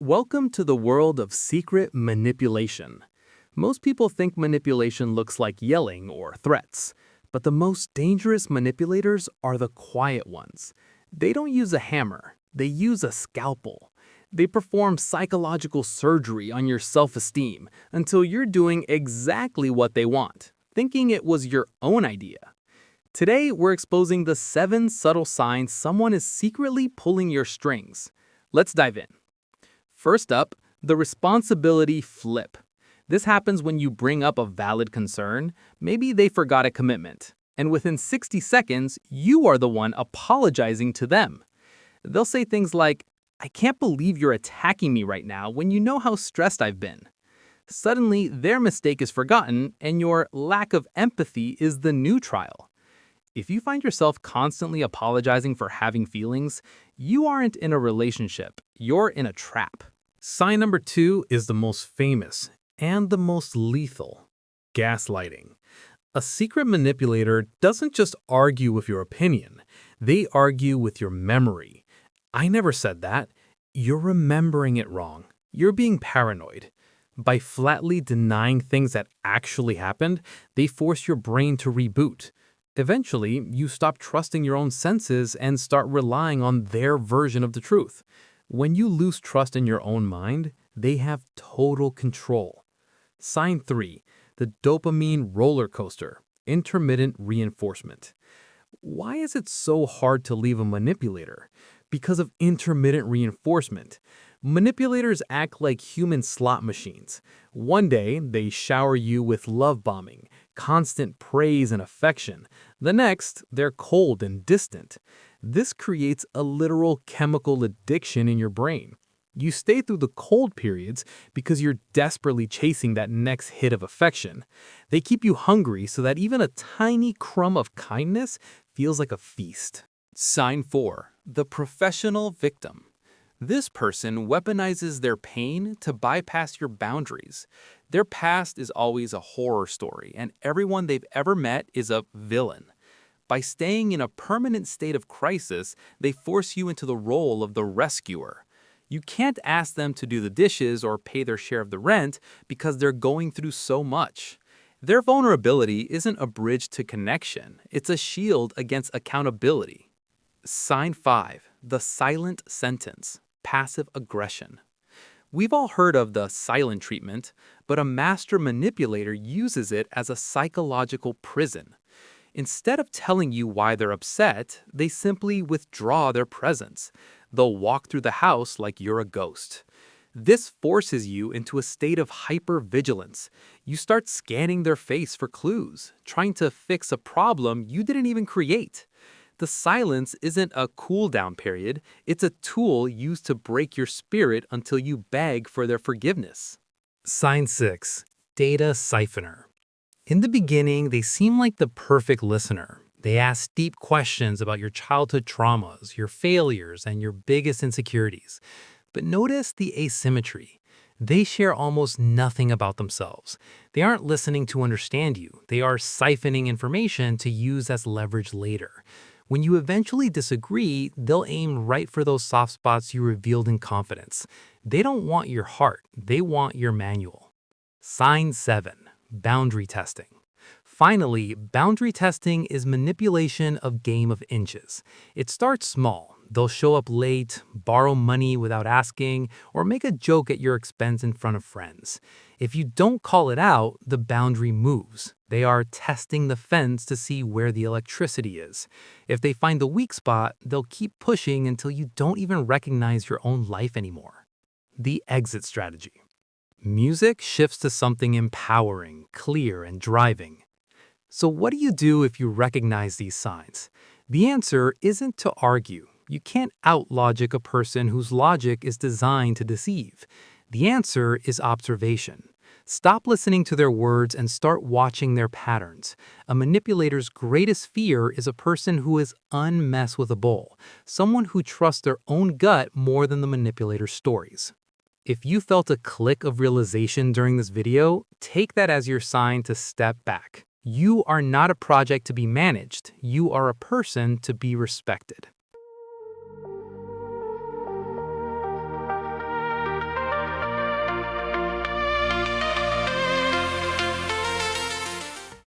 Welcome to the world of secret manipulation. Most people think manipulation looks like yelling or threats, but the most dangerous manipulators are the quiet ones. They don't use a hammer, they use a scalpel. They perform psychological surgery on your self-esteem until you're doing exactly what they want, thinking it was your own idea. Today, we're exposing the 7 subtle signs someone is secretly pulling your strings. Let's dive in. First up, the responsibility flip. This happens when you bring up a valid concern. Maybe they forgot a commitment, and within 60 seconds, you are the one apologizing to them. They'll say things like, "I can't believe you're attacking me right now when you know how stressed I've been." Suddenly, their mistake is forgotten, and your lack of empathy is the new trial. If you find yourself constantly apologizing for having feelings, you aren't in a relationship, you're in a trap. Sign number 2 is the most famous and the most lethal: gaslighting. A secret manipulator doesn't just argue with your opinion, they argue with your memory. "I never said that." You're remembering it wrong. You're being paranoid. By flatly denying things that actually happened, they force your brain to reboot. Eventually, you stop trusting your own senses and start relying on their version of the truth. When you lose trust in your own mind, they have total control. Sign 3, the dopamine rollercoaster, intermittent reinforcement. Why is it so hard to leave a manipulator? Because of intermittent reinforcement. Manipulators act like human slot machines. One day, they shower you with love bombing, constant praise and affection. The next, they're cold and distant. This creates a literal chemical addiction in your brain. You stay through the cold periods because you're desperately chasing that next hit of affection. They keep you hungry so that even a tiny crumb of kindness feels like a feast. Sign 4, the professional victim. This person weaponizes their pain to bypass your boundaries. Their past is always a horror story, and everyone they've ever met is a villain. By staying in a permanent state of crisis, they force you into the role of the rescuer. You can't ask them to do the dishes or pay their share of the rent because they're going through so much. Their vulnerability isn't a bridge to connection, it's a shield against accountability. Sign 5, the silent sentence, passive aggression. We've all heard of the silent treatment, but a master manipulator uses it as a psychological prison. Instead of telling you why they're upset, they simply withdraw their presence. They'll walk through the house like you're a ghost. This forces you into a state of hypervigilance. You start scanning their face for clues, trying to fix a problem you didn't even create. The silence isn't a cool-down period, it's a tool used to break your spirit until you beg for their forgiveness. Sign 6, data siphoner. In the beginning, they seem like the perfect listener. They ask deep questions about your childhood traumas, your failures, and your biggest insecurities. But notice the asymmetry. They share almost nothing about themselves. They aren't listening to understand you. They are siphoning information to use as leverage later. When you eventually disagree, they'll aim right for those soft spots you revealed in confidence. They don't want your heart, they want your manual. Sign 7, boundary testing. Finally, boundary testing is manipulation of game of inches. It starts small. They'll show up late, borrow money without asking, or make a joke at your expense in front of friends. If you don't call it out, the boundary moves. They are testing the fence to see where the electricity is. If they find the weak spot, they'll keep pushing until you don't even recognize your own life anymore. The exit strategy. Music shifts to something empowering, clear, and driving. So what do you do if you recognize these signs? The answer isn't to argue. You can't out-logic a person whose logic is designed to deceive. The answer is observation. Stop listening to their words and start watching their patterns. A manipulator's greatest fear is a person who is unmessed with a bull, someone who trusts their own gut more than the manipulator's stories. If you felt a click of realization during this video, take that as your sign to step back. You are not a project to be managed. You are a person to be respected.